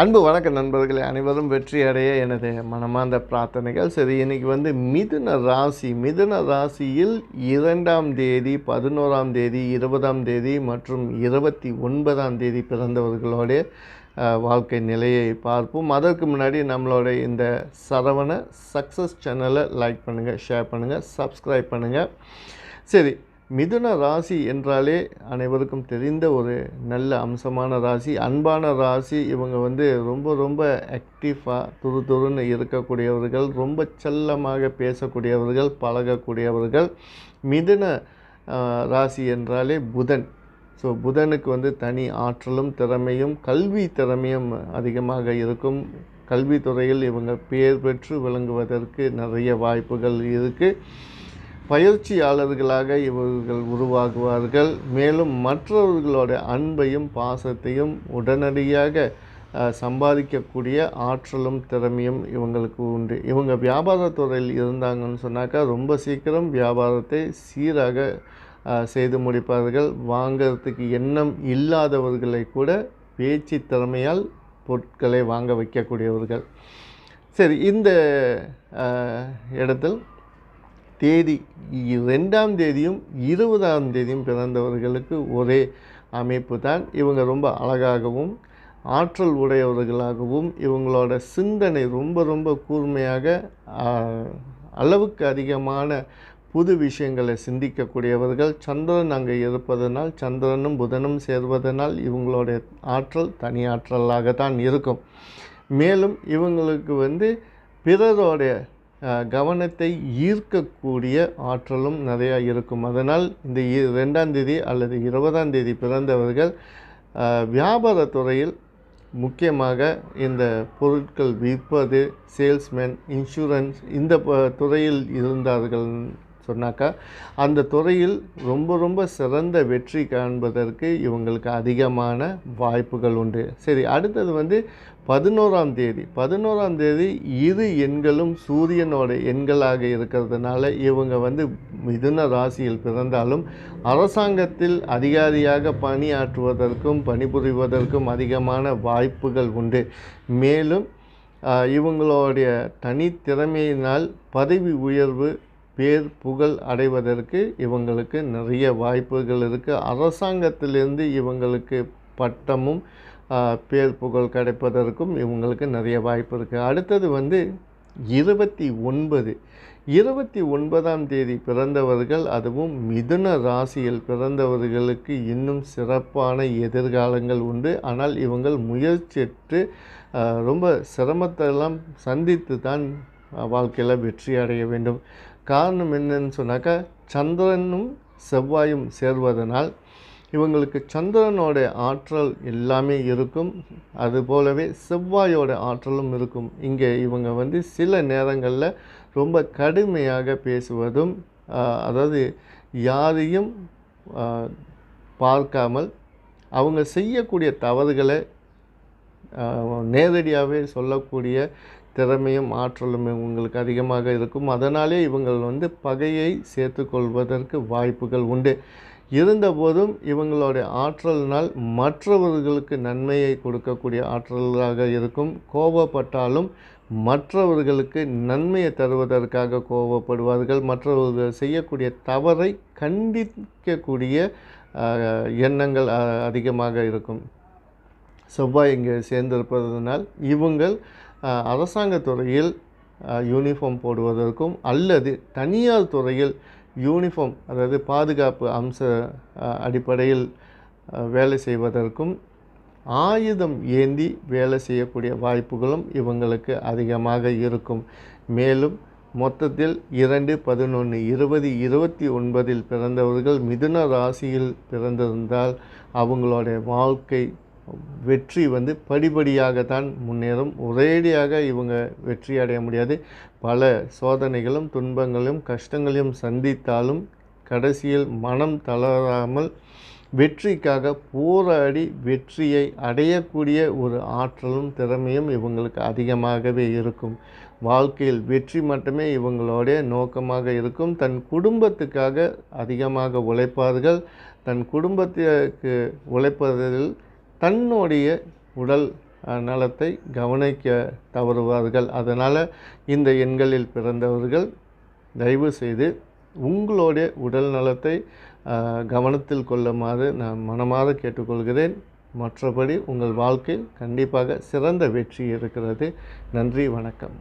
அன்பு வணக்கம் நண்பர்களே, அனைவரும் வெற்றி அடைய எனது மனமார்ந்த பிரார்த்தனைகள். சரி, இன்றைக்கி மிதுன ராசியில் 2ஆம் தேதி, 11ஆம் தேதி, 20ஆம் தேதி மற்றும் 29ஆம் தேதி பிறந்தவர்களுடைய வாழ்க்கை நிலையை பார்ப்போம். அதற்கு முன்னாடி நம்மளோட இந்த சரவண சக்ஸஸ் சேனலை லைக் பண்ணுங்கள், ஷேர் பண்ணுங்கள், சப்ஸ்கிரைப் பண்ணுங்கள். சரி, மிதுன ராசி என்றாலே அனைவருக்கும் தெரிந்த ஒரு நல்ல அம்சமான ராசி, அன்பான ராசி. இவங்க ரொம்ப ரொம்ப ஆக்டிவாக துருதுருன்னு இருக்கக்கூடியவர்கள், ரொம்ப செல்லமாக பேசக்கூடியவர்கள், பழகக்கூடியவர்கள். மிதுன ராசி என்றாலே புதன். ஸோ புதனுக்கு தனி ஆற்றலும் திறமையும் கல்வி திறமையும் அதிகமாக இருக்கும். கல்வித்துறையில் இவங்க பெயர் பெற்று விளங்குவதற்கு நிறைய வாய்ப்புகள் இருக்குது. பயிற்சியாளர்களாக இவர்கள் உருவாகுவார்கள். மேலும் மற்றவர்களோட அன்பையும் பாசத்தையும் உடனடியாக சம்பாதிக்கக்கூடிய ஆற்றலும் திறமையும் இவங்களுக்கு உண்டு. இவங்க வியாபாரத்துறையில் இருந்தாங்கன்னு சொன்னாக்கா ரொம்ப சீக்கிரம் வியாபாரத்தை சீராக செய்து முடிப்பார்கள். வாங்கிறதுக்கு எண்ணம் இல்லாதவர்களை கூட பேச்சு திறமையால் பொருட்களை வாங்க வைக்கக்கூடியவர்கள். சரி, இந்த இடத்தில் தேதி 2ஆம் தேதியும் 20ஆம் தேதியும் பிறந்தவர்களுக்கு ஒரே அமைப்பு தான். இவங்க ரொம்ப அழகாகவும் ஆற்றல் உடையவர்களாகவும் இவங்களோட சிந்தனை ரொம்ப ரொம்ப கூர்மையாக அளவுக்கு அதிகமான புது விஷயங்களை சிந்திக்கக்கூடியவர்கள். சந்திரன் அங்கே இருப்பதனால், சந்திரனும் புதனும் சேர்வதனால் இவங்களுடைய ஆற்றல் தனி ஆற்றலாகத்தான் இருக்கும். மேலும் இவங்களுக்கு பிறரோடைய கவனத்தை ஈர்க்கக்கூடிய ஆற்றலும் நிறையா இருக்கும். அதனால் இந்த 2ஆம் தேதி அல்லது 20ஆம் தேதி பிறந்தவர்கள் வியாபாரத்துறையில் முக்கியமாக இந்த பொருட்கள் விற்பது, சேல்ஸ்மேன், இன்சூரன்ஸ் இந்த துறையில் இருந்தார்கள் சொன்னாக்கா அந்த துறையில் ரொம்ப ரொம்ப சிறந்த வெற்றி காண்பதற்கு இவங்களுக்கு அதிகமான வாய்ப்புகள் உண்டு. சரி, அடுத்தது 11ஆம் தேதி. 11ஆம் தேதி இரு எண்களும் சூரியனோட எண்களாக இருக்கிறதுனால இவங்க மிதுன ராசியில் பிறந்தாலும் அரசாங்கத்தில் அதிகாரியாக பணியாற்றுவதற்கும் பணிபுரிவதற்கும் அதிகமான வாய்ப்புகள் உண்டு. மேலும் இவங்களுடைய தனித்திறமையினால் பதவி உயர்வு, பேர் புகழ் அடைவதற்கு இவங்களுக்கு நிறைய வாய்ப்புகள் இருக்குது. அரசாங்கத்திலிருந்து இவங்களுக்கு பட்டமும் பேர் புகழ் கிடைப்பதற்கும் இவங்களுக்கு நிறைய வாய்ப்பு இருக்குது. அடுத்தது 29ஆம் தேதி பிறந்தவர்கள், அதுவும் மிதுன ராசியில் பிறந்தவர்களுக்கு இன்னும் சிறப்பான எதிர்காலங்கள் உண்டு. ஆனால் இவங்கள் முயற்சிட்டு ரொம்ப சிரமத்தெல்லாம் சந்தித்து தான் வாழ்க்கையில் வெற்றி அடைய வேண்டும். காரணம் என்னன்னு சொன்னாக்கா சந்திரனும் செவ்வாயும் சேர்வதனால் இவங்களுக்கு சந்திரனோட ஆற்றல் எல்லாமே இருக்கும், அதுபோலவே செவ்வாயோட ஆற்றலும் இருக்கும். இங்கே இவங்க சில நேரங்களில் ரொம்ப கடுமையாக பேசுவதும், அதாவது யாரையும் பார்க்காமல் அவங்க செய்யக்கூடிய தவறுகளை நேரடியாகவே சொல்லக்கூடிய திறமையும் ஆற்றலும் இவங்களுக்கு அதிகமாக இருக்கும். அதனாலே இவங்கள் பகையை சேர்த்து கொள்வதற்கு வாய்ப்புகள் உண்டு. இருந்தபோதும் இவங்களுடைய ஆற்றலினால் மற்றவர்களுக்கு நன்மையை கொடுக்கக்கூடிய ஆற்றலாக இருக்கும். கோபப்பட்டாலும் மற்றவர்களுக்கு நன்மையை தருவதற்காக கோபப்படுவார்கள். மற்றவர்கள் செய்யக்கூடிய தவறை கண்டிக்கக்கூடிய எண்ணங்கள் அதிகமாக இருக்கும். செவ்வாய் இங்கே சேர்ந்திருப்பதனால் இவங்கள் அரசாங்கத்துறையில் யூனிஃபார்ம் போடுவதற்கும் அல்லது தனியார் துறையில் யூனிஃபார்ம், அதாவது பாதுகாப்பு அம்ச அடிப்படையில் வேலை செய்வதற்கும் ஆயுதம் ஏந்தி வேலை செய்யக்கூடிய வாய்ப்புகளும் இவங்களுக்கு அதிகமாக இருக்கும். மேலும் மொத்தத்தில் 2, 11, 20, 29 பிறந்தவர்கள் மிதுன ராசியில் பிறந்திருந்தால் அவங்களுடைய வாழ்க்கை வெற்றி படிப்படியாகத்தான் முன்னேறும். ஒரேடியாக இவங்க வெற்றி அடைய முடியாது. பல சோதனைகளும் துன்பங்களும் கஷ்டங்களையும் சந்தித்தாலும் கடைசியில் மனம் தளராமல் வெற்றிக்காக போராடி வெற்றியை அடையக்கூடிய ஒரு ஆற்றலும் திறமையும் இவங்களுக்கு அதிகமாகவே இருக்கும். வாழ்க்கையில் வெற்றி மட்டுமே இவங்களுடைய நோக்கமாக இருக்கும். தன் குடும்பத்துக்காக அதிகமாக உழைப்பார்கள். தன் குடும்பத்திற்கு உழைப்பதில் தன்னுடைய உடல் நலத்தை கவனிக்க தவறுவார்கள். அதனால் இந்த எண்களில் பிறந்தவர்கள் தயவு செய்து உங்களுடைய உடல் நலத்தை கவனத்தில் கொள்ளுமாறு நான் மனமாற கேட்டுக்கொள்கிறேன். மற்றபடி உங்கள் வாழ்க்கையில் கண்டிப்பாக சிறந்த வெற்றி இருக்கிறது. நன்றி, வணக்கம்.